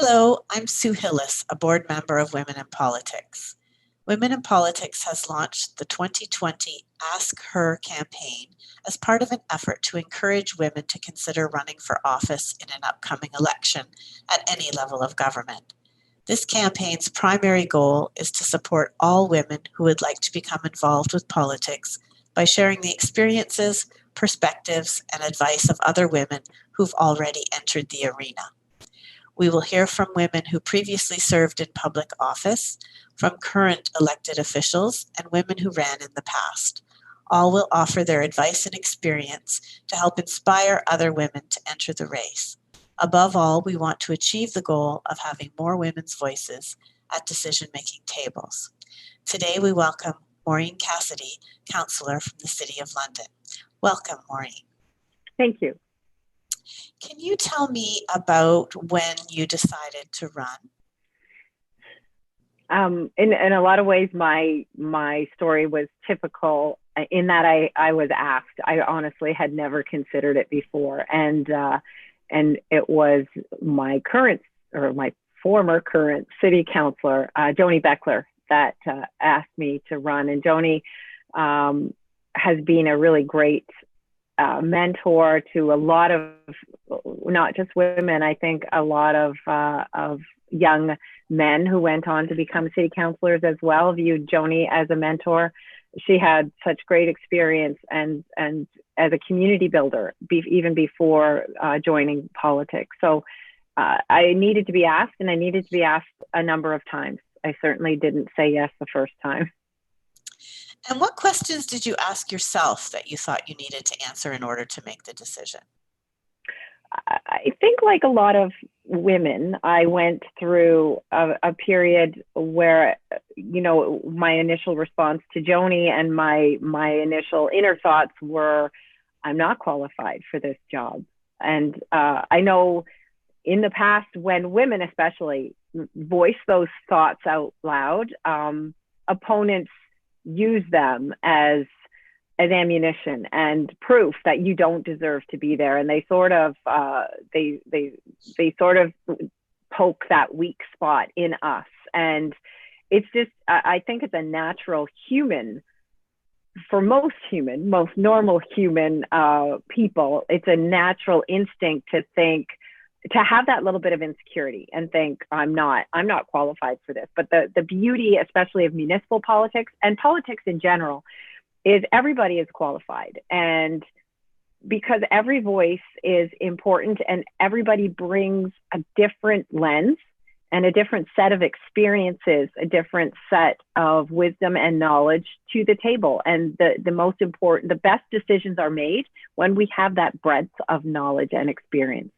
Hello, I'm Sue Hillis, a board member of Women in Politics. Women in Politics has launched the 2020 Ask Her campaign as part of an effort to encourage women to consider running for office in an upcoming election at any level of government. This campaign's primary goal is to support all women who would like to become involved with politics by sharing the experiences, perspectives, and advice of other women who've already entered the arena. We will hear from women who previously served in public office, from current elected officials, and women who ran in the past. All will offer their advice and experience to help inspire other women to enter the race. Above all, we want to achieve the goal of having more women's voices at decision-making tables. Today, we welcome Maureen Cassidy, Councillor from the City of London. Welcome, Maureen. Thank you. Can you tell me about when you decided to run? In a lot of ways, my story was typical in that I was asked. I honestly had never considered it before, and it was my former current city councillor, Joni Beckler, that asked me to run. And Joni has been a really great mentor to a lot of, not just women, I think a lot of young men who went on to become city councillors as well viewed Joni as a mentor. She had such great experience and as a community builder, even before joining politics. So I needed to be asked, and I needed to be asked a number of times. I certainly didn't say yes the first time. And what questions did you ask yourself that you thought you needed to answer in order to make the decision? I think, like a lot of women, I went through a period where, you know, my initial response to Joni and my initial inner thoughts were, I'm not qualified for this job. And I know in the past, when women especially voice those thoughts out loud, opponents use them as ammunition and proof that you don't deserve to be there, and they sort of poke that weak spot in us. And it's just, I think it's a natural human, for most normal human people, it's a natural instinct to think, to have that little bit of insecurity and think, I'm not qualified for this. But the beauty, especially of municipal politics and politics in general, is everybody is qualified. And because every voice is important and everybody brings a different lens and a different set of experiences, a different set of wisdom and knowledge to the table. And the most important, the best decisions are made when we have that breadth of knowledge and experience.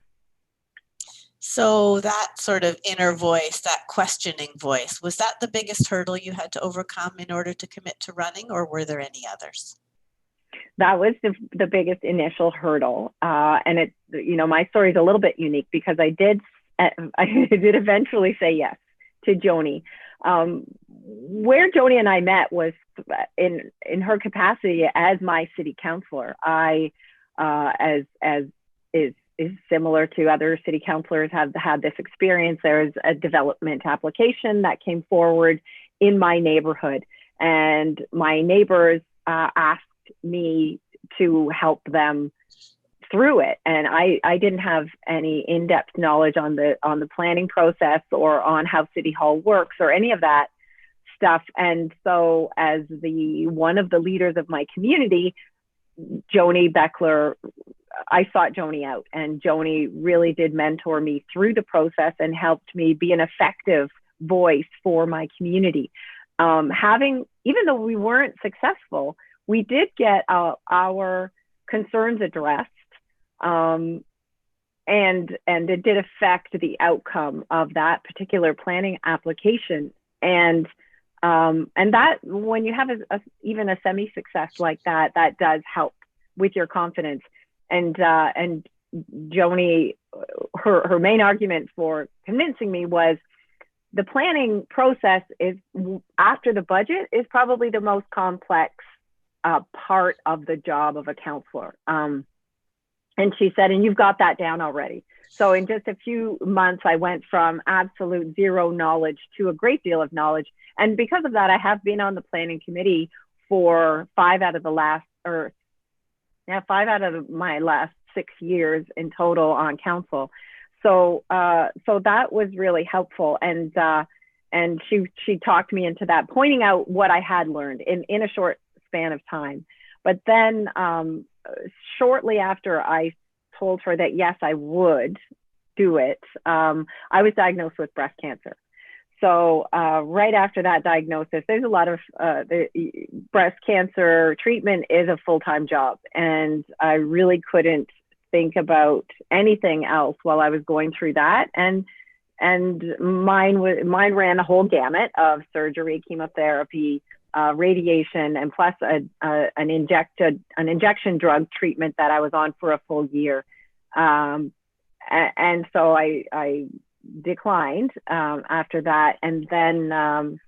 So that sort of inner voice, that questioning voice, was that the biggest hurdle you had to overcome in order to commit to running, or were there any others? That was the biggest initial hurdle. And it, you know, my story is a little bit unique because I did eventually say yes to Joni. Where Joni and I met was in her capacity as my city councillor. As is similar to other city councillors have had this experience. There's a development application that came forward in my neighborhood, and my neighbors asked me to help them through it. And I didn't have any in-depth knowledge on the planning process or on how City Hall works or any of that stuff. And so as one of the leaders of my community, Joni Beckler, I sought Joni out, and Joni really did mentor me through the process and helped me be an effective voice for my community. Even though we weren't successful, we did get our concerns addressed, and it did affect the outcome of that particular planning application. And that, when you have even a semi-success like that, that does help with your confidence. And Joni, her main argument for convincing me was the planning process is, after the budget, is probably the most complex part of the job of a councillor. And she said, and you've got that down already. So in just a few months, I went from absolute zero knowledge to a great deal of knowledge. And because of that, I have been on the planning committee for 5 out of my last 6 years in total on council. So that was really helpful. And she talked me into that, pointing out what I had learned in a short span of time. But then shortly after I told her that, yes, I would do it, I was diagnosed with breast cancer. So right after that diagnosis, there's a lot of the breast cancer treatment is a full-time job. And I really couldn't think about anything else while I was going through that. And mine ran a whole gamut of surgery, chemotherapy, radiation, and plus an injection drug treatment that I was on for a full year. And so I declined after that. And then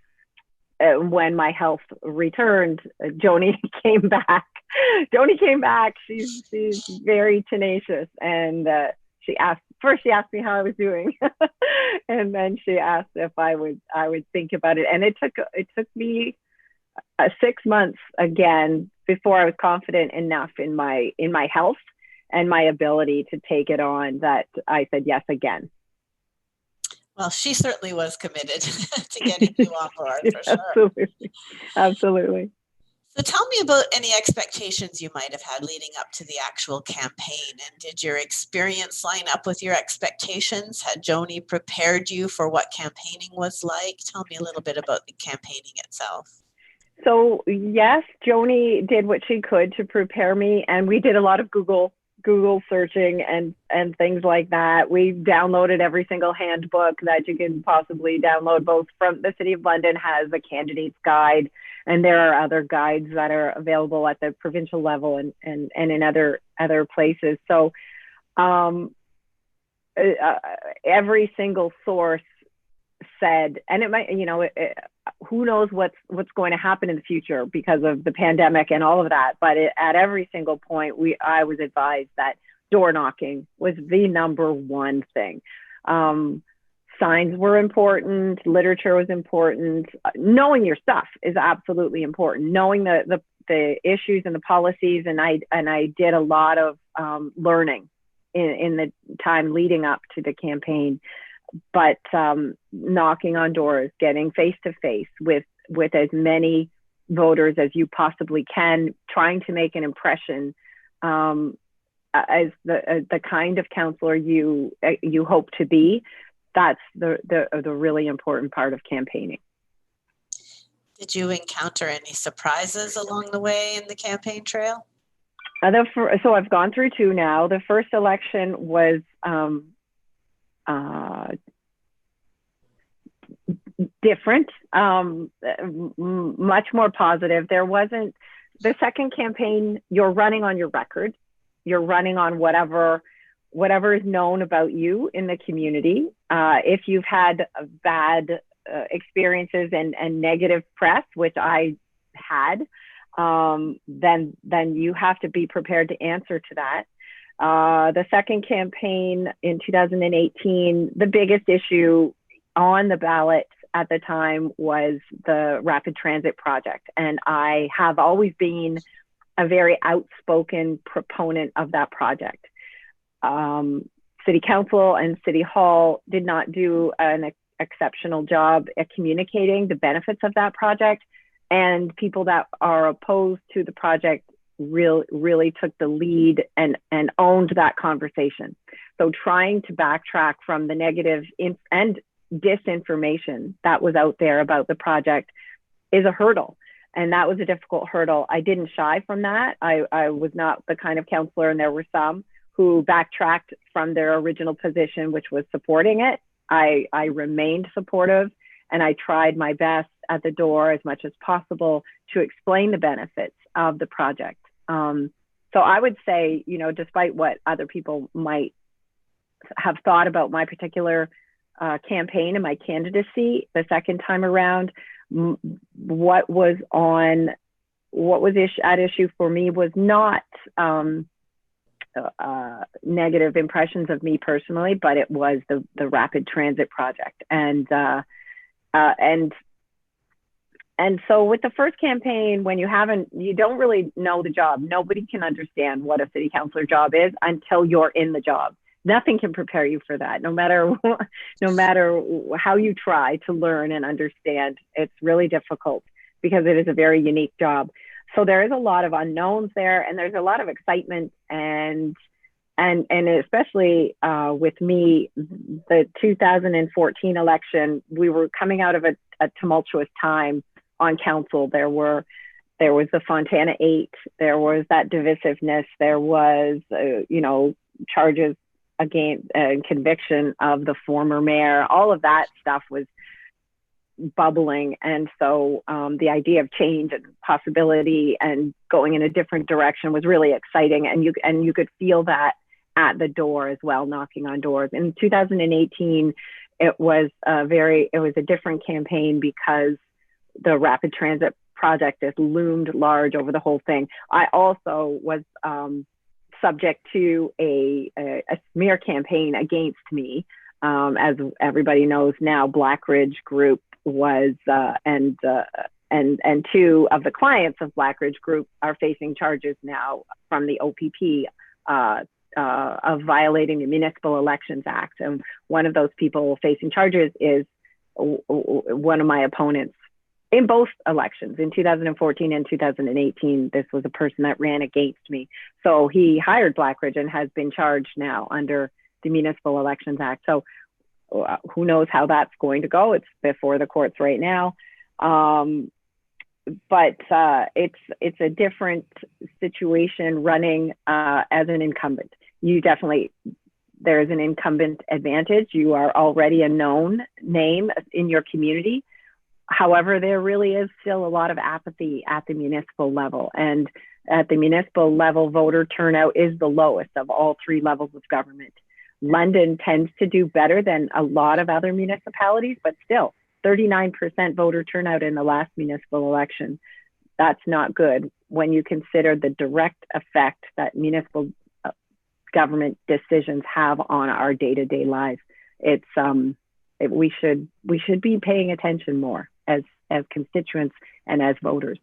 when my health returned, Joni came back. Joni came back. She's very tenacious, and she asked me how I was doing, and then she asked if I would think about it. And it took me 6 months again before I was confident enough in my health and my ability to take it on that I said yes again. Well, she certainly was committed to getting you on board, for sure. Absolutely. Absolutely. So tell me about any expectations you might have had leading up to the actual campaign. And did your experience line up with your expectations? Had Joni prepared you for what campaigning was like? Tell me a little bit about the campaigning itself. So yes, Joni did what she could to prepare me, and we did a lot of Google searching and things like that. We downloaded every single handbook that you can possibly download. Both from the City of London has a candidate's guide, and there are other guides that are available at the provincial level and in other places. So every single source said, and it might, who knows what's going to happen in the future because of the pandemic and all of that. But at every single point, I was advised that door knocking was the number one thing. Signs were important. Literature was important. Knowing your stuff is absolutely important. Knowing the issues and the policies, and I did a lot of learning in the time leading up to the campaign. But knocking on doors, getting face to face with as many voters as you possibly can, trying to make an impression as the kind of councillor you hope to be. That's the really important part of campaigning. Did you encounter any surprises along the way in the campaign trail? So I've gone through 2 now. The first election was different, much more positive. There wasn't the second campaign. You're running on your record. You're running on whatever is known about you in the community. If you've had bad experiences and negative press, which I had, then you have to be prepared to answer to that. The second campaign in 2018, the biggest issue on the ballot at the time was the rapid transit project. And I have always been a very outspoken proponent of that project. City Council and City Hall did not do an exceptional job at communicating the benefits of that project. And people that are opposed to the project really took the lead and owned that conversation. So trying to backtrack from the negative and disinformation that was out there about the project is a hurdle. And that was a difficult hurdle. I didn't shy from that. I was not the kind of councillor, and there were some who backtracked from their original position, which was supporting it. I remained supportive, and I tried my best at the door as much as possible to explain the benefits of the project. So I would say, despite what other people might have thought about my particular campaign and my candidacy the second time around, what was at issue for me was not negative impressions of me personally, but it was the rapid transit project. And so with the first campaign, when you don't really know the job, nobody can understand what a city councillor job is until you're in the job. Nothing can prepare you for that, no matter how you try to learn and understand. It's really difficult because it is a very unique job. So there is a lot of unknowns there, and there's a lot of excitement, and especially with me, the 2014 election, we were coming out of a tumultuous time on council. There was the Fontana 8, there was that divisiveness, there was charges against conviction of the former mayor. All of that stuff was bubbling, and so the idea of change and possibility and going in a different direction was really exciting, and you could feel that at the door as well, knocking on doors. In 2018, it was a different campaign because the rapid transit project has loomed large over the whole thing. I also was subject to a smear campaign against me. As everybody knows now, Blackridge Group was, and two of the clients of Blackridge Group are facing charges now from the OPP of violating the Municipal Elections Act. And one of those people facing charges is one of my opponents in both elections, in 2014 and 2018. This was a person that ran against me. So he hired Blackridge and has been charged now under the Municipal Elections Act. So who knows how that's going to go? It's before the courts right now. But it's a different situation running as an incumbent. There is an incumbent advantage. You are already a known name in your community. However, there really is still a lot of apathy at the municipal level. And at the municipal level, voter turnout is the lowest of all three levels of government. London tends to do better than a lot of other municipalities, but still 39% voter turnout in the last municipal election. That's not good when you consider the direct effect that municipal government decisions have on our day-to-day lives. We should be paying attention more as constituents and as voters.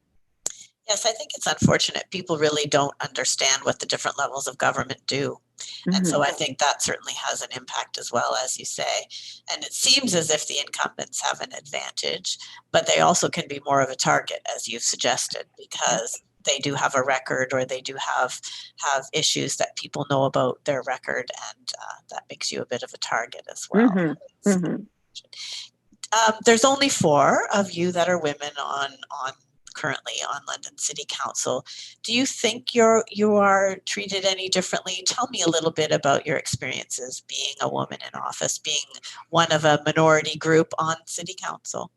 Yes, I think it's unfortunate. People really don't understand what the different levels of government do. Mm-hmm. And so I think that certainly has an impact as well, as you say. And it seems as if the incumbents have an advantage, but they also can be more of a target, as you've suggested, because they do have a record, or they do have issues that people know about their record, and that makes you a bit of a target as well. Mm-hmm. Mm-hmm. There's only 4 of you that are women on currently on London City Council. Do you think you are treated any differently? Tell me a little bit about your experiences being a woman in office, being one of a minority group on City Council.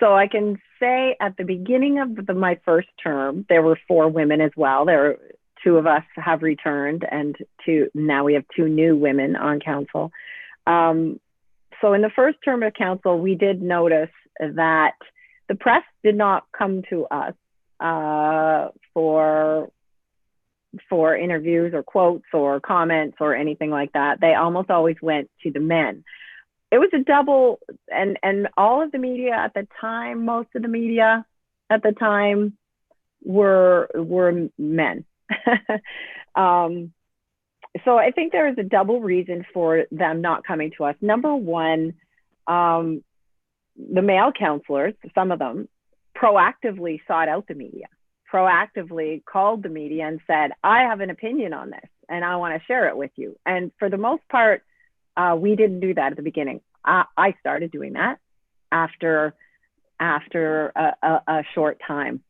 So I can say at the beginning of my first term, there were 4 women as well. 2 of us have returned, and now we have 2 new women on council. So in the first term of council, we did notice that the press did not come to us for interviews or quotes or comments or anything like that. They almost always went to the men. It was a double, and all of the media at the time, most of the media at the time were men. So I think there is a double reason for them not coming to us. Number one, the male councillors, some of them, proactively sought out the media, proactively called the media and said, I have an opinion on this and I want to share it with you. And for the most part, we didn't do that at the beginning. I started doing that after a short time.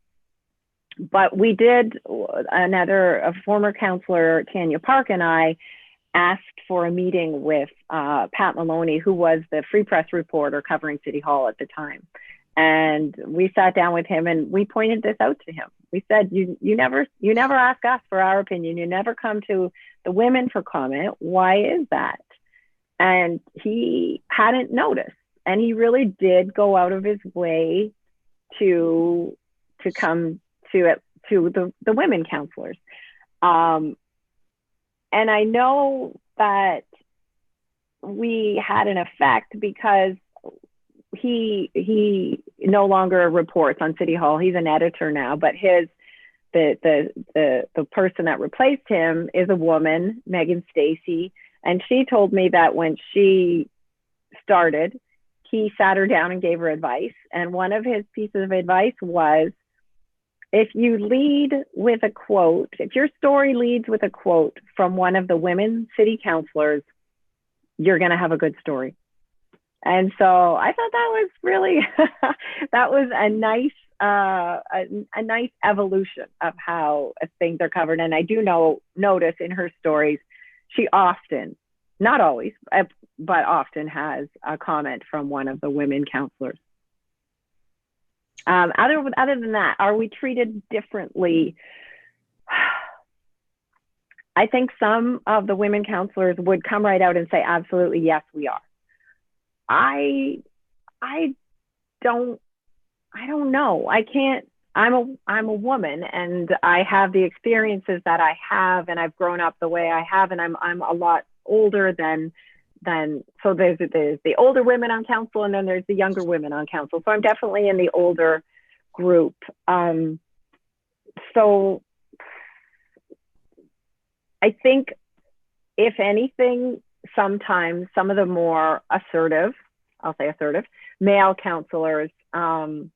But we did, a former councillor, Tanya Park, and I asked for a meeting with Pat Maloney, who was the Free Press reporter covering City Hall at the time. And we sat down with him and we pointed this out to him. We said, you never ask us for our opinion. You never come to the women for comment. Why is that? And he hadn't noticed. And he really did go out of his way to come to to the women counselors. And I know that we had an effect because he no longer reports on City Hall. He's an editor now, but the person that replaced him is a woman, Megan Stacy, and she told me that when she started, he sat her down and gave her advice. And one of his pieces of advice was, if you lead with a quote, if your story leads with a quote from one of the women city councilors, you're going to have a good story. And so I thought that was really, that was a nice evolution of how things are covered. And I do notice in her stories, she often, not always, but often has a comment from one of the women counselors. Other than that, are we treated differently? I think some of the women counselors would come right out and say, absolutely, yes, we are. I don't know. I can't. I'm a woman, and I have the experiences that I have, and I've grown up the way I have, and I'm a lot older than so there's the older women on council, and then there's the younger women on council. So I'm definitely in the older group. So I think, if anything, sometimes some of the more assertive, I'll say assertive, male counselors have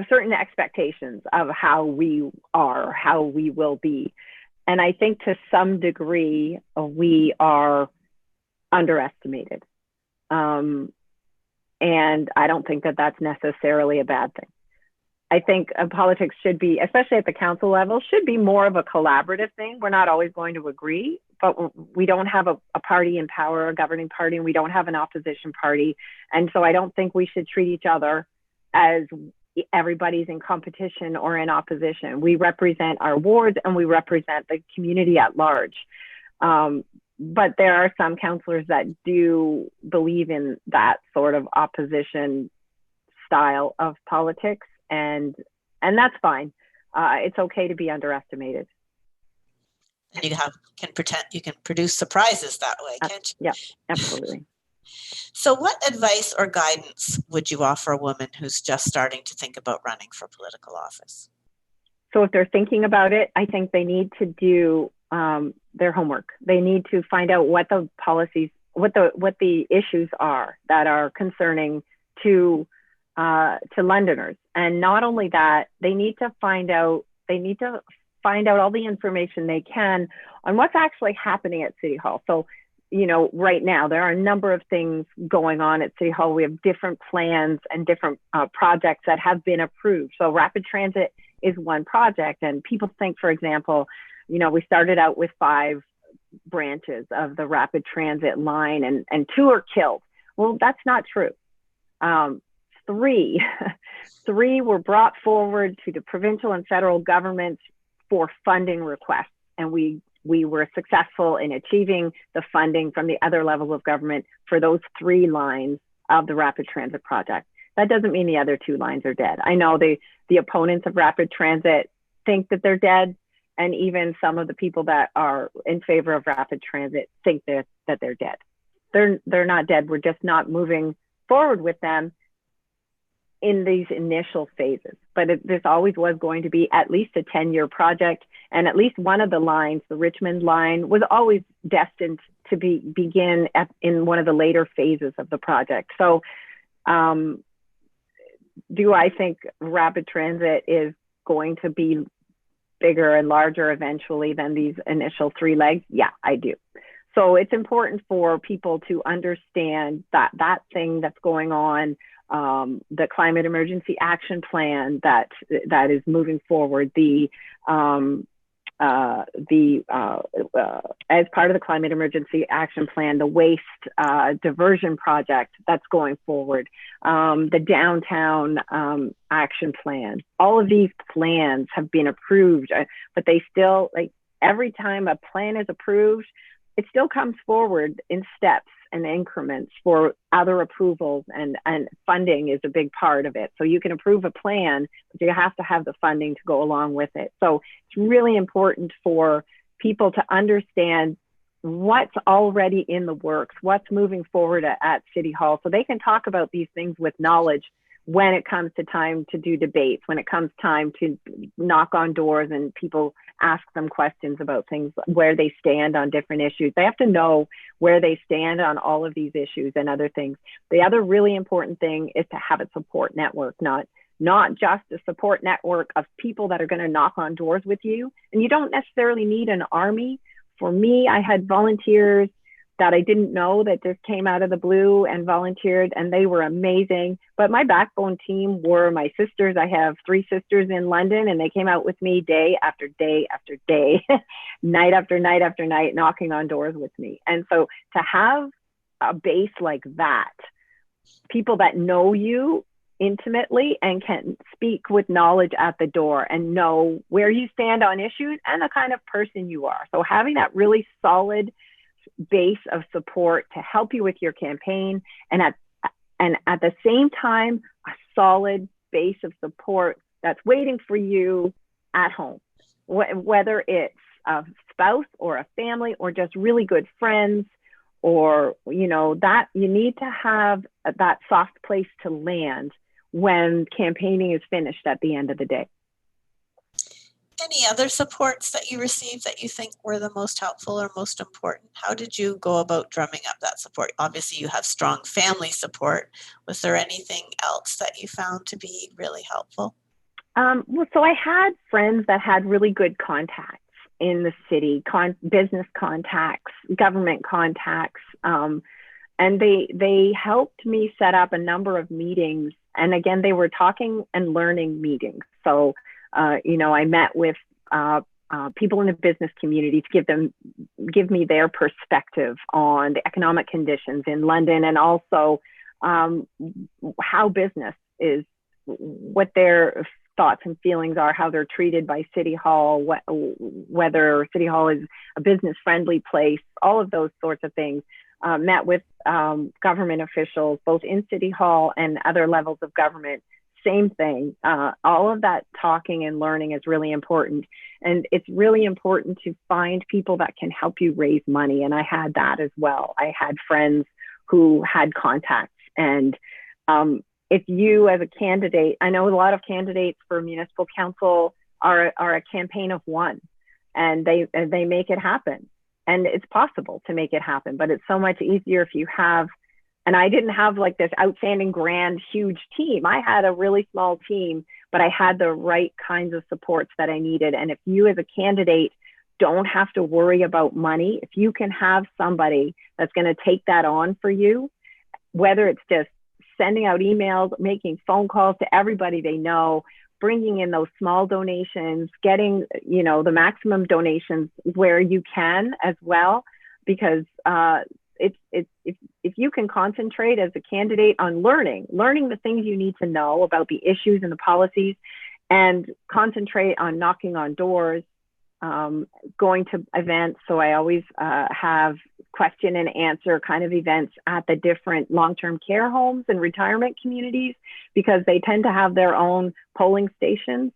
certain expectations of how we are, how we will be. And I think to some degree, we are underestimated. And I don't think that that's necessarily a bad thing. I think politics should be, especially at the council level, should be more of a collaborative thing. We're not always going to agree, but we don't have a party in power, a governing party, and we don't have an opposition party. And so I don't think we should treat each other as everybody's in competition or in opposition. We represent our wards and we represent the community at large. But there are some councillors that do believe in that sort of opposition style of politics, and that's fine. It's okay to be underestimated. And you can produce surprises that way, can't you? Yeah, absolutely. So what advice or guidance would you offer a woman who's just starting to think about running for political office? So if they're thinking about it, I think they need to do their homework. They need to find out what the policies, what the issues are that are concerning to Londoners. And not only that, they need to find out all the information they can on what's actually happening at City Hall. So, you know, right now there are a number of things going on at City Hall. We have different plans and different projects that have been approved. So rapid transit is one project, and people think, for example, you know, we started out with 5 branches of the rapid transit line, and 2 are killed. Well, that's not true. 3 were brought forward to the provincial and federal governments for funding requests, and we were successful in achieving the funding from the other levels of government for those 3 lines of the rapid transit project. That doesn't mean the other 2 lines are dead. I know the opponents of rapid transit think that they're dead, and even some of the people that are in favor of rapid transit think that they're dead. They're not dead. We're just not moving forward with them in these initial phases. But this always was going to be at least a 10-year project, and at least one of the lines, the Richmond line, was always destined to begin in one of the later phases of the project. So do I think rapid transit is going to be bigger and larger eventually than these initial 3 legs? Yeah, I do. So it's important for people to understand that thing that's going on, the climate emergency action plan that is moving forward, as part of the climate emergency action plan, the waste diversion project that's going forward, the downtown action plan. All of these plans have been approved, but they still, like, every time a plan is approved, it still comes forward in steps and increments for other approvals, and funding is a big part of it. So you can approve a plan, but you have to have the funding to go along with it. So it's really important for people to understand what's already in the works, what's moving forward at City Hall, so they can talk about these things with knowledge when it comes to time to do debates, when it comes time to knock on doors and people ask them questions about things, where they stand on different issues. They have to know where they stand on all of these issues and other things. The other really important thing is to have a support network, not just a support network of people that are going to knock on doors with you. And you don't necessarily need an army. For me, I had volunteers that I didn't know that just came out of the blue and volunteered, and they were amazing. But my backbone team were my sisters. I have 3 sisters in London, and they came out with me day after day after day, night after night after night, knocking on doors with me. And so to have a base like that, people that know you intimately and can speak with knowledge at the door and know where you stand on issues and the kind of person you are. So having that really solid base of support to help you with your campaign, and at the same time, a solid base of support that's waiting for you at home, whether it's a spouse or a family or just really good friends, or, you know, that you need to have that soft place to land when campaigning is finished at the end of the day. Any other supports that you received that you think were the most helpful or most important? How did you go about drumming up that support? Obviously, you have strong family support. Was there anything else that you found to be really helpful? Well, so I had friends that had really good contacts in the city, business contacts, government contacts, and they helped me set up a number of meetings. And again, they were talking and learning meetings. So you know, I met with people in the business community to give me their perspective on the economic conditions in London, and also how business is, what their thoughts and feelings are, how they're treated by City Hall, whether City Hall is a business-friendly place, all of those sorts of things. Met with government officials, both in City Hall and other levels of government. Same thing. All of that talking and learning is really important. And it's really important to find people that can help you raise money. And I had that as well. I had friends who had contacts. And if you as a candidate, I know a lot of candidates for municipal council are a campaign of one, and they make it happen. And it's possible to make it happen, but it's so much easier if you have. And I didn't have like this outstanding, grand, huge team. I had a really small team, but I had the right kinds of supports that I needed. And if you as a candidate don't have to worry about money, if you can have somebody that's going to take that on for you, whether it's just sending out emails, making phone calls to everybody they know, bringing in those small donations, getting, you know, the maximum donations where you can as well, because if you can concentrate as a candidate on learning the things you need to know about the issues and the policies, and concentrate on knocking on doors, going to events. So I always have question and answer kind of events at the different long-term care homes and retirement communities, because they tend to have their own polling stations.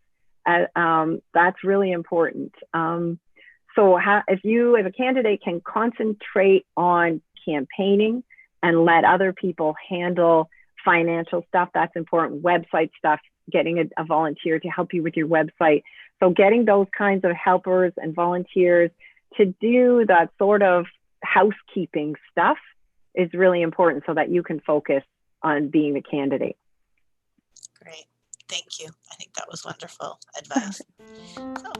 That's really important. So if you as a candidate can concentrate on campaigning and let other people handle financial stuff, that's important. Website stuff, getting a volunteer to help you with your website. So getting those kinds of helpers and volunteers to do that sort of housekeeping stuff is really important, so that you can focus on being the candidate. Great. Thank you. I think that was wonderful advice. So